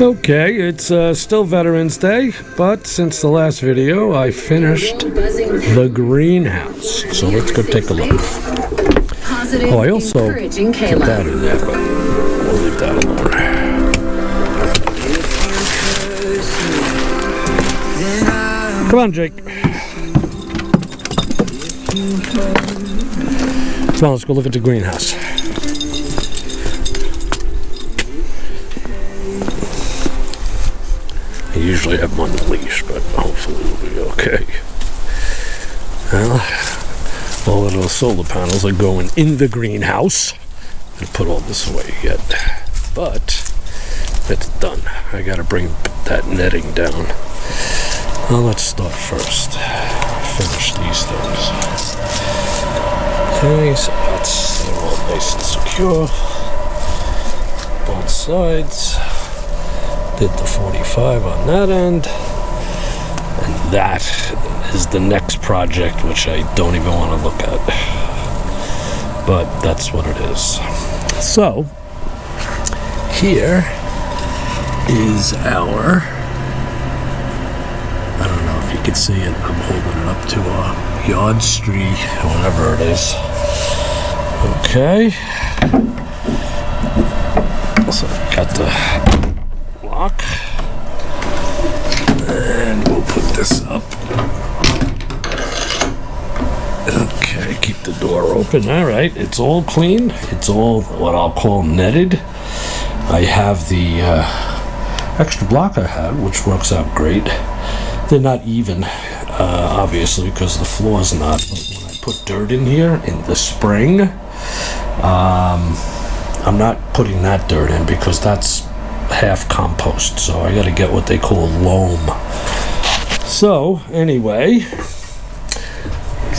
Okay, it's still Veterans Day, but since the last video, I finished the greenhouse. So let's go take a look. Oh, I also put that in there, but we'll leave that alone. Come on, Jake. Come on, let's go look at the greenhouse. I usually have him on the leash, but hopefully we'll be okay. Well, all of those solar panels are going in the greenhouse. I put all this away yet, but it's done. I gotta bring that netting down. Well, let's start first. Finish these things. Okay, so they're all nice and secure. Both sides. Did the 45 on that end, and that is the next project, which I don't even want to look at, but that's what it is. So here is our, I don't know if you can see it, I'm holding it up to a yard street, whatever it is. Okay, so I got the lock, and we'll put this up. Okay, keep the door open. All right, it's all clean. It's all what I'll call netted. I have the extra block I had, which works out great. They're not even, obviously, because the floor's not. But when I put dirt in here in the spring, I'm not putting that dirt in because that's half compost, so I gotta get what they call loam. So anyway,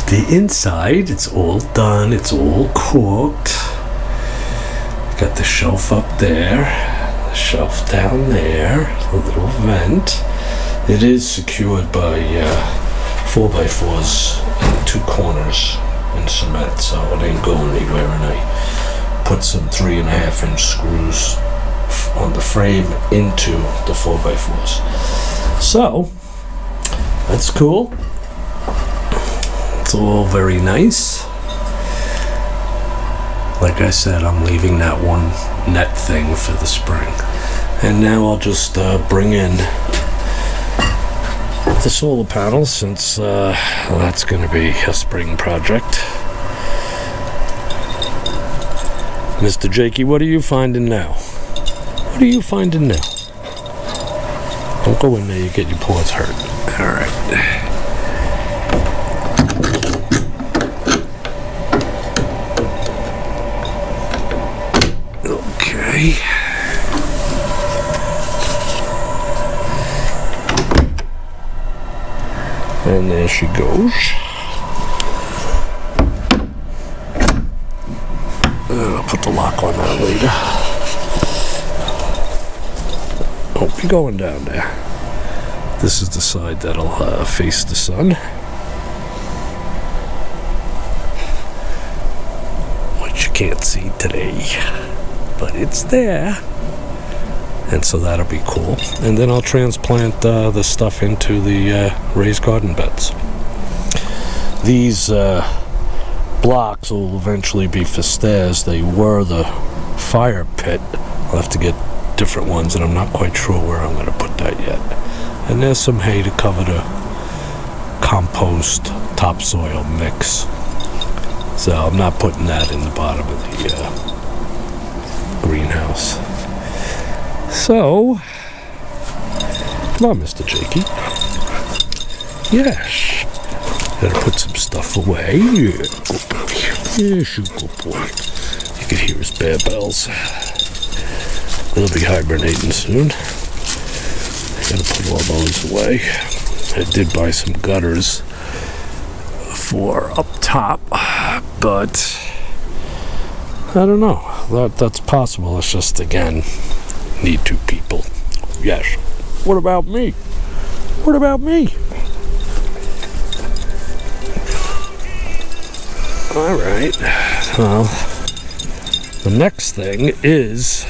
the inside, it's all done, it's all cooked. Got the shelf up there, the shelf down there, a little vent. It is secured by 4x4s in two corners in cement, so it ain't going anywhere, and I put some 3.5-inch screws on the frame into the 4x4s. So that's cool. It's all very nice. Like I said, I'm leaving that one net thing for the spring. And now I'll just bring in the solar panels, since that's going to be a spring project. Mr. Jakey, what are you finding now? What are you finding now? Don't go in there, you get your paws hurt. Alright. Okay. And there she goes. I'll put the lock on that later. Don't be going down there. This is the side that'll face the sun, which you can't see today, but it's there. And so that'll be cool. And then I'll transplant the stuff into the raised garden beds. These blocks will eventually be for stairs. They were the fire pit. I'll have to get different ones, and I'm not quite sure where I'm going to put that yet. And there's some hay to cover the compost topsoil mix. So I'm not putting that in the bottom of the greenhouse. So, come on, Mr. Jakey. Yes. Gotta put some stuff away. Yeah, good boy. Yes, you good boy. You can hear his bear bells. They'll be hibernating soon. Gotta put all those away. I did buy some gutters for up top, but I don't know. That's possible. It's just, again, need two people. Yes. What about me? What about me? All right. Well, the next thing is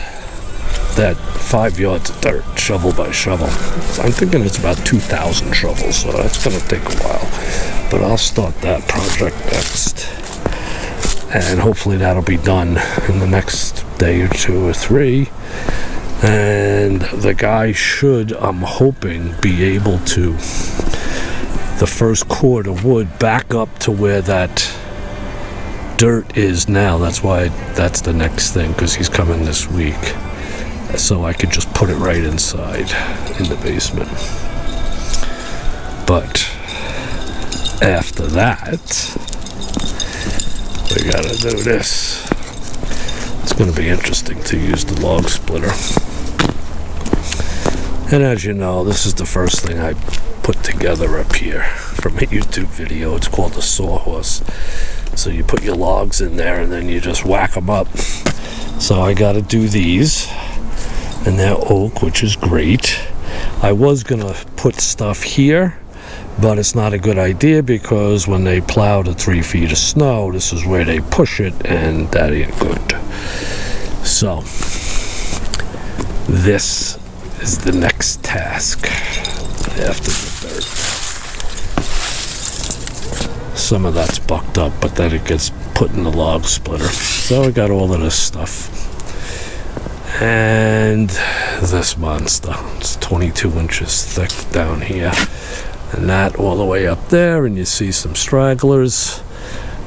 that 5 yards of dirt, shovel by shovel. So I'm thinking it's about 2,000 shovels, so that's going to take a while. But I'll start that project next. And hopefully that'll be done in the next day or 2 or 3. And the guy should, I'm hoping, be able to, the first cord of wood back up to where that dirt is now. That's why that's the next thing, because he's coming this week. So I could just put it right inside in the basement. But after that, we gotta do this. It's gonna be interesting to use the log splitter. And as you know, this is the first thing I put together up here from a YouTube video. It's called a sawhorse. So you put your logs in there and then you just whack them up. So I gotta do these. And they're oak, which is great. I was gonna put stuff here, but it's not a good idea because when they plow the 3 feet of snow, this is where they push it, and that ain't good. So this is the next task after the dirt. Some of that's bucked up, but then it gets put in the log splitter. So I got all of this stuff. And this monster, it's 22 inches thick down here, and that all the way up there, and you see some stragglers.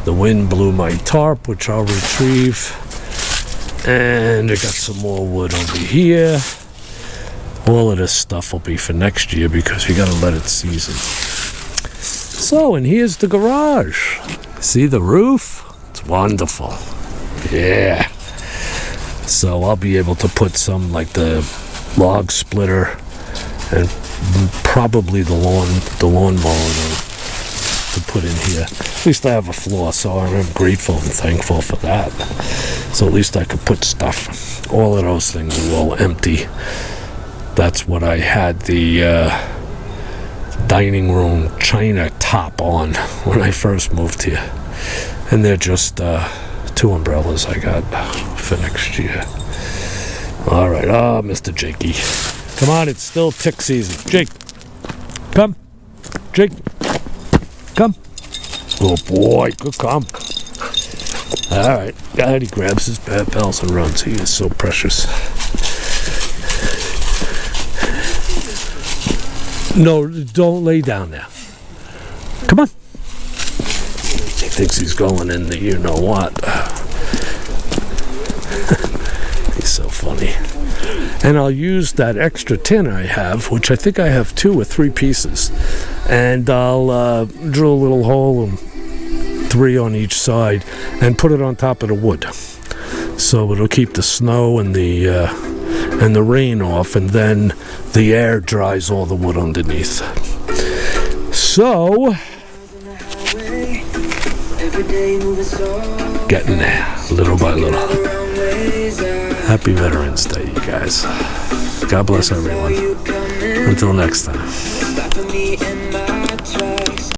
The wind blew my tarp, which I'll retrieve, and I got some more wood over here. All of this stuff will be for next year because you gotta let it season. So, and here's the garage. See the roof? It's wonderful. Yeah. So I'll be able to put some, like the log splitter and probably the lawnmower to put in here. At least I have a floor, so I'm grateful and thankful for that. So at least I could put stuff. All of those things are all empty. That's what I had the dining room china top on when I first moved here. And they're just 2 umbrellas I got for next year. All right, Mr. Jakey. Come on, it's still tick season. Jake, come. Jake, come. Oh boy, good come. All right, God, he grabs his bad pals and runs. He is so precious. No, don't lay down there. Come on. He thinks he's going in the you-know-what. He's so funny. And I'll use that extra tin I have, which I think I have 2 or 3 pieces. And I'll drill a little hole and 3 on each side and put it on top of the wood. So it'll keep the snow and the rain off, and then the air dries all the wood underneath. So, getting there, little by little. Happy Veterans Day, you guys. God bless everyone. Until next time.